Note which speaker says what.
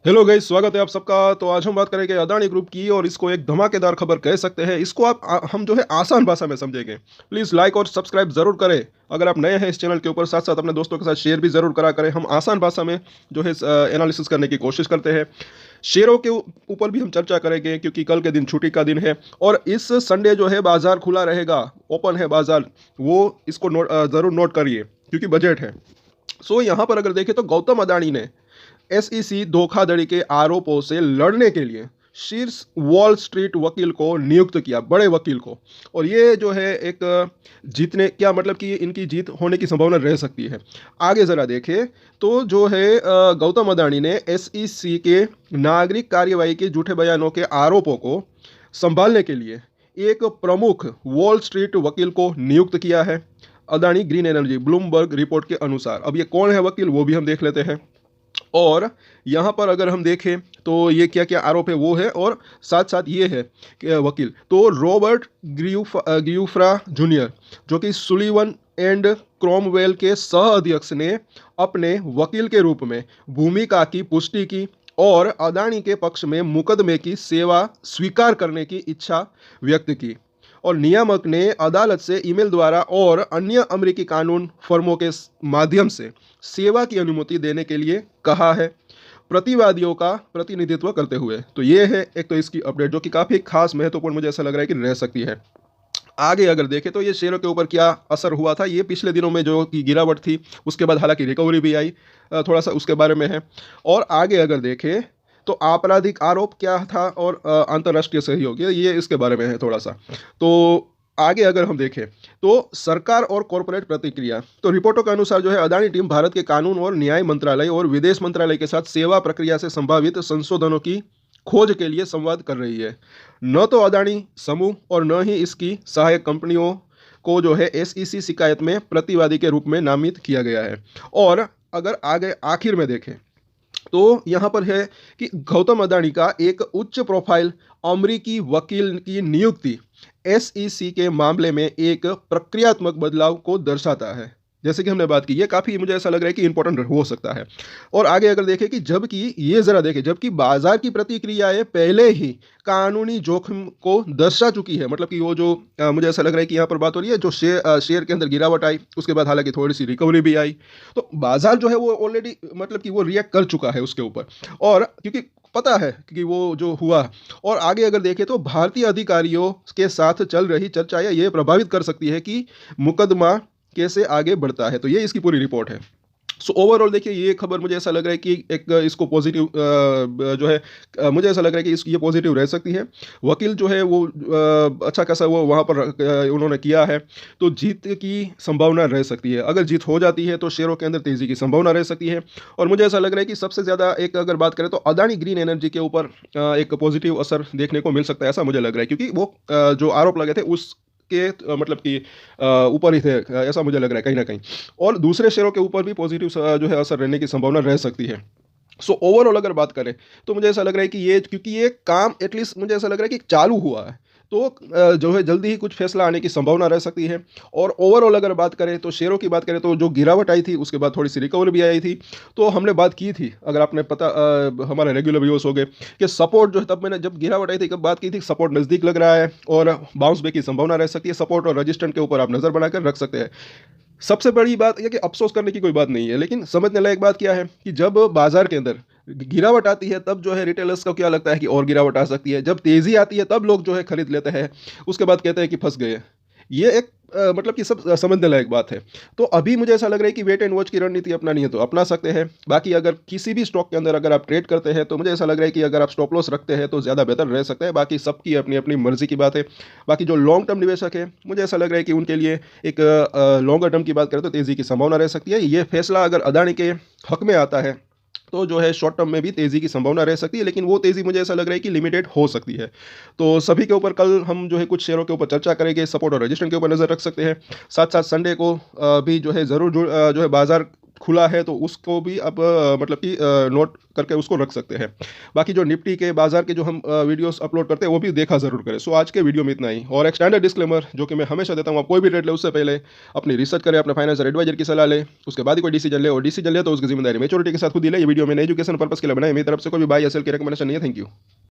Speaker 1: Hello guys, स्वागत है आप सबका। तो आज हम बात करेंगे अदानी ग्रुप की और इसको एक धमाकेदार खबर कह सकते हैं। इसको हम जो है आसान भाषा में समझेंगे। प्लीज़ लाइक और सब्सक्राइब जरूर करें अगर आप नए हैं इस चैनल के ऊपर। साथ साथ अपने दोस्तों के साथ शेयर भी जरूर करा करें। हम आसान भाषा में जो है एनालिसिस करने की कोशिश करते हैं। शेयरों के ऊपर भी हम चर्चा करेंगे क्योंकि कल के दिन छुट्टी का दिन है और इस संडे जो है बाजार खुला रहेगा, ओपन है बाजार। वो इसको ज़रूर नोट करिए क्योंकि बजट है। सो यहाँ पर अगर देखें तो गौतम अदानी ने एसईसी धोखाधड़ी के आरोपों से लड़ने के लिए शीर्ष वॉल स्ट्रीट वकील को नियुक्त किया, बड़े वकील को। और ये जो है एक जीतने क्या मतलब कि इनकी जीत होने की संभावना रह सकती है। आगे ज़रा देखें तो जो है गौतम अदानी ने एसईसी के नागरिक कार्यवाही के झूठे बयानों के आरोपों को संभालने के लिए एक प्रमुख वॉल स्ट्रीट वकील को नियुक्त किया है। Adani green energy Bloomberg report के अनुसार। अब ये कौन है वकील, वो भी हम देख लेते हैं। और यहाँ पर अगर हम देखें तो ये क्या क्या आरोप है वो है, और साथ साथ ये है कि वकील तो रॉबर्ट ग्यूफ्रा जूनियर, जो कि सुलिवन एंड क्रोमवेल के सह अध्यक्ष ने अपने वकील के रूप में भूमिका की पुष्टि की और अदानी के पक्ष में मुकदमे की सेवा स्वीकार करने की इच्छा व्यक्त की। और नियामक ने अदालत से ईमेल द्वारा और अन्य अमेरिकी कानून फर्मों के माध्यम से सेवा की अनुमति देने के लिए कहा है, प्रतिवादियों का प्रतिनिधित्व करते हुए। तो ये है एक तो इसकी अपडेट जो कि काफ़ी खास महत्वपूर्ण मुझे ऐसा लग रहा है कि रह सकती है। आगे अगर देखें तो ये शेयरों के ऊपर क्या असर हुआ था, ये पिछले दिनों में जो कि गिरावट थी उसके बाद हालांकि रिकवरी भी आई, थोड़ा सा उसके बारे में है। और आगे अगर देखें तो आपराधिक आरोप क्या था और अंतर्राष्ट्रीय सहयोग, ये इसके बारे में है थोड़ा सा। तो आगे अगर हम देखें तो सरकार और कॉरपोरेट प्रतिक्रिया, तो रिपोर्टों के अनुसार जो है अदानी टीम भारत के कानून और न्याय मंत्रालय और विदेश मंत्रालय के साथ सेवा प्रक्रिया से संभावित संशोधनों की खोज के लिए संवाद कर रही है। न तो अदानी समूह और न ही इसकी सहायक कंपनियों को जो है एसईसी शिकायत में प्रतिवादी के रूप में नामित किया गया है। और अगर आगे आखिर में देखें तो यहाँ पर है कि गौतम अदानी का एक उच्च प्रोफाइल अमेरिकी वकील की नियुक्ति एसईसी के मामले में एक प्रक्रियात्मक बदलाव को दर्शाता है। जैसे कि हमने बात की, ये काफ़ी मुझे ऐसा लग रहा है कि इंपॉर्टेंट हो सकता है। और आगे अगर देखें कि जबकि ये ज़रा देखें, जबकि बाजार की प्रतिक्रियाएं पहले ही कानूनी जोखिम को दर्शा चुकी है। मतलब कि वो जो मुझे ऐसा लग रहा है कि यहाँ पर बात हो रही है जो शेयर के अंदर गिरावट आई, उसके बाद हालांकि थोड़ी सी रिकवरी भी आई। तो बाजार जो है वो ऑलरेडी मतलब कि वो रिएक्ट कर चुका है उसके ऊपर, और क्योंकि पता है कि वो जो हुआ। और आगे अगर देखें तो भारतीय अधिकारियों के साथ चल रही चर्चाएं ये प्रभावित कर सकती है कि मुकदमा कैसे आगे बढ़ता है। तो ये इसकी पूरी रिपोर्ट है। सो ओवरऑल देखिए, ये खबर मुझे ऐसा लग रहा है कि एक इसको पॉजिटिव जो है मुझे ऐसा लग रहा है कि ये पॉजिटिव रह सकती है। वकील जो है वो अच्छा खासा वो वहाँ पर उन्होंने किया है, तो जीत की संभावना रह सकती है। अगर जीत हो जाती है तो शेयरों के अंदर तेज़ी की संभावना रह सकती है। और मुझे ऐसा लग रहा है कि सबसे ज़्यादा एक अगर बात करें तो अदानी ग्रीन एनर्जी के ऊपर एक पॉजिटिव असर देखने को मिल सकता है, ऐसा मुझे लग रहा है। क्योंकि वो जो आरोप लगे थे उस के मतलब कि ऊपर ही थे, ऐसा मुझे लग रहा है कहीं ना कहीं। और दूसरे शेयरों के ऊपर भी पॉजिटिव जो है असर रहने की संभावना रह सकती है। सो ओवरऑल अगर बात करें तो मुझे ऐसा लग रहा है कि ये क्योंकि ये काम एटलीस्ट मुझे ऐसा लग रहा है कि चालू हुआ है, तो जो है जल्दी ही कुछ फैसला आने की संभावना रह सकती है। और ओवरऑल अगर बात करें तो शेयरों की बात करें तो जो गिरावट आई थी उसके बाद थोड़ी सी रिकवरी भी आई थी। तो हमने बात की थी, अगर आपने पता हमारे रेगुलर व्यूअर्स हो गए कि सपोर्ट जो है, तब मैंने जब गिरावट आई थी कब बात की थी, सपोर्ट नज़दीक लग रहा है और बाउंस बैक की संभावना रह सकती है। सपोर्ट और रजिस्टेंट के ऊपर आप नज़र बनाकर रख सकते हैं। सबसे बड़ी बात यह कि अफसोस करने की कोई बात नहीं है, लेकिन समझने लायक बात क्या है कि जब बाजार के अंदर गिरावट आती है तब जो है रिटेलर्स को क्या लगता है कि और गिरावट आ सकती है। जब तेज़ी आती है तब लोग जो है खरीद लेते हैं, उसके बाद कहते हैं कि फंस गए। ये एक मतलब कि सब समझने लायक बात है। तो अभी मुझे ऐसा लग रहा है कि वेट एंड वॉच की रणनीति अपनानी है तो अपना सकते हैं। बाकी अगर किसी भी स्टॉक के अंदर अगर आप ट्रेड करते हैं तो मुझे ऐसा लग रहा है कि अगर आप स्टॉप लॉस रखते हैं तो ज़्यादा बेहतर रह सकता है। बाकी सबकी अपनी अपनी मर्जी की बात है। बाकी जो लॉन्ग टर्म निवेशक है मुझे ऐसा लग रहा है कि उनके लिए एक लॉन्गर टर्म की बात करें तो तेज़ी की संभावना रह सकती है। ये फैसला अगर अदानी के हक में आता है तो जो है शॉर्ट टर्म में भी तेज़ी की संभावना रह सकती है, लेकिन वो तेज़ी मुझे ऐसा लग रहा है कि लिमिटेड हो सकती है। तो सभी के ऊपर कल हम जो है कुछ शेयरों के ऊपर चर्चा करेंगे, सपोर्ट और रजिस्टेंट के ऊपर नज़र रख सकते हैं। साथ साथ संडे को भी जो है ज़रूर जो है बाजार खुला है तो उसको भी आप मतलब कि नोट करके उसको रख सकते हैं। बाकी जो निफ्टी के बाजार के जो हम वीडियोस अपलोड करते हैं वो भी देखा ज़रूर करें। सो आज के वीडियो में इतना ही, और एक स्टैंडर्ड डिस्क्लेमर जो कि मैं हमेशा देता हूँ, आप कोई भी ट्रेड ले उससे पहले अपनी रिसर्च करें, अपने फाइनेंशियल एडवाइजर की सलाह ले, उसके बाद ही कोई डिसीजन ले, और डिसीजन ले तो उसकी जिम्मेदारी मेच्योरिटी के साथ खुद ही ले। ये वीडियो मैंने एजुकेशन पर्पस के लिए बनाई, मेरी तरफ से कोई भी बाय या सेल की रिकमेंडेशन नहीं है। Thank you.